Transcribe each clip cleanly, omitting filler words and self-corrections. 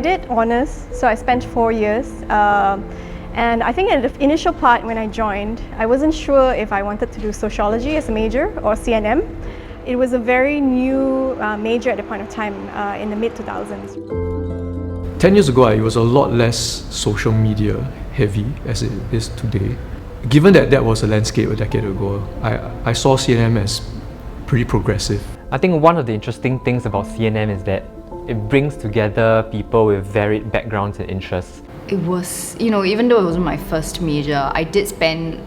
did honours, so I spent 4 years. And I think at the initial part when I joined, I wasn't sure if I wanted to do sociology as a major or CNM. It was a very new major at the point of time in the mid-2000s. 10 years ago, it was a lot less social media heavy as it is today. Given that that was a landscape a decade ago, I saw CNM as pretty progressive. I think one of the interesting things about CNM is that it brings together people with varied backgrounds and interests. It was, even though it wasn't my first major, I did spend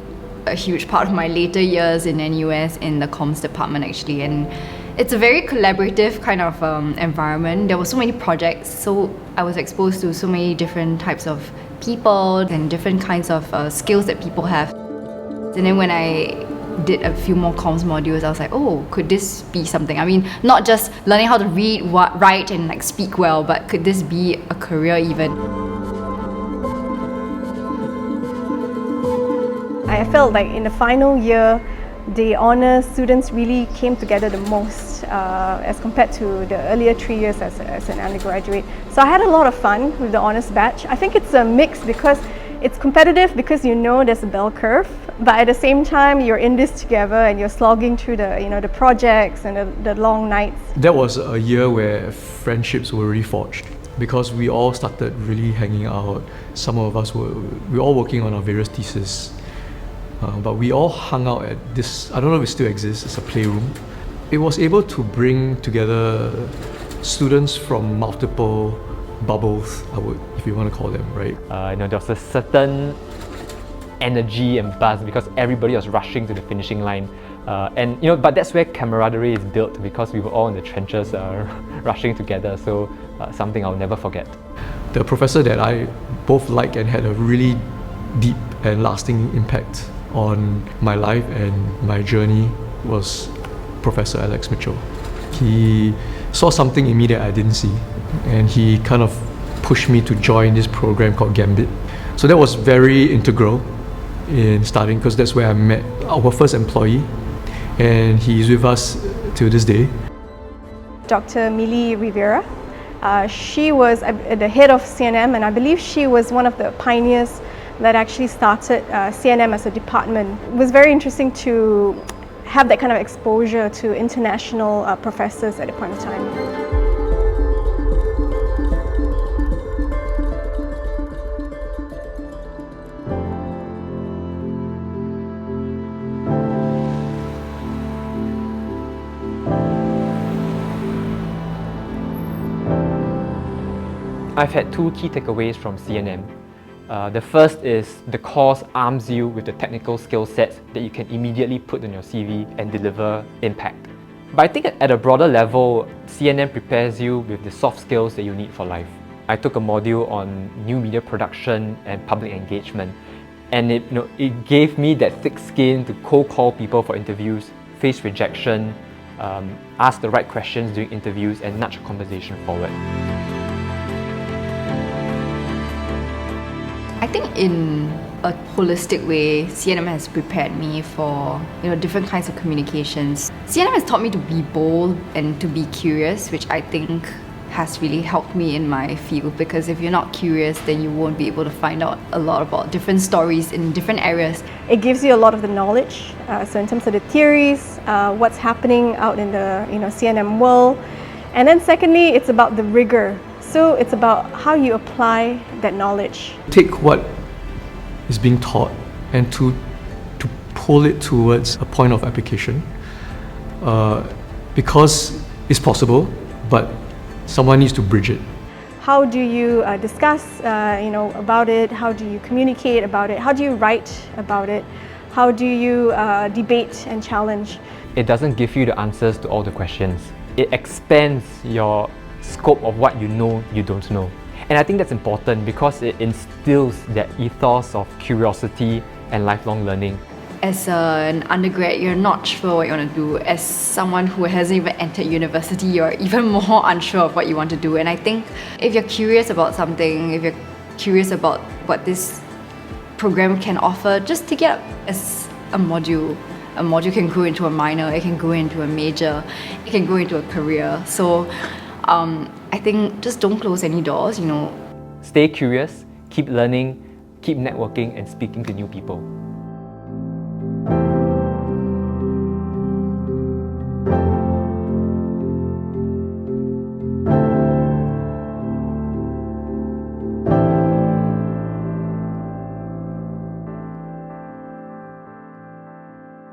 a huge part of my later years in NUS in the comms department actually, and it's a very collaborative kind of environment. There were so many projects, so I was exposed to so many different types of people and different kinds of skills that people have. And then when I did a few more comms modules, I was like, oh, could this be something? I mean, not just learning how to read, write and speak well, but could this be a career even? I felt like in the final year, the honours students really came together the most as compared to the earlier 3 years as an undergraduate. So I had a lot of fun with the honours batch. I think it's a mix because it's competitive because there's a bell curve, but at the same time you're in this together and you're slogging through the projects and the long nights. That was a year where friendships were really forged because we all started really hanging out. Some of us we were all working on our various theses. But we all hung out at this, I don't know if it still exists, it's a playroom. It was able to bring together students from multiple bubbles, if you want to call them, right? There was a certain energy and buzz because everybody was rushing to the finishing line. But that's where camaraderie is built because we were all in the trenches rushing together, so something I'll never forget. The professor that I both liked and had a really deep and lasting impact on my life and my journey was Professor Alex Mitchell. He saw something in me that I didn't see, and he kind of pushed me to join this program called Gambit. So that was very integral in starting because that's where I met our first employee, and he's with us till this day. Dr. Millie Rivera. She was the head of CNM, and I believe she was one of the pioneers that actually started CNM as a department. It was very interesting to have that kind of exposure to international professors at the point of time. I've had two key takeaways from CNM. The first is the course arms you with the technical skill sets that you can immediately put on your CV and deliver impact. But I think at a broader level, CNM prepares you with the soft skills that you need for life. I took a module on new media production and public engagement, and it gave me that thick skin to cold call people for interviews, face rejection, ask the right questions during interviews, and nudge a conversation forward. I think in a holistic way, CNM has prepared me for different kinds of communications. CNM has taught me to be bold and to be curious, which I think has really helped me in my field, because if you're not curious, then you won't be able to find out a lot about different stories in different areas. It gives you a lot of the knowledge, so in terms of the theories, what's happening out in the CNM world, and then secondly, it's about the rigor. So it's about how you apply that knowledge. Take what is being taught and to pull it towards a point of application, because it's possible, but someone needs to bridge it. How do you discuss about it? How do you communicate about it? How do you write about it? How do you debate and challenge? It doesn't give you the answers to all the questions. It expands your scope of what you don't know. And I think that's important because it instills that ethos of curiosity and lifelong learning. As an undergrad, you're not sure what you want to do. As someone who hasn't even entered university, you're even more unsure of what you want to do. And I think if you're curious about something, if you're curious about what this program can offer, just take it up as a module. A module can grow into a minor, it can grow into a major, it can grow into a career. So I think just don't close any doors, Stay curious, keep learning, keep networking and speaking to new people.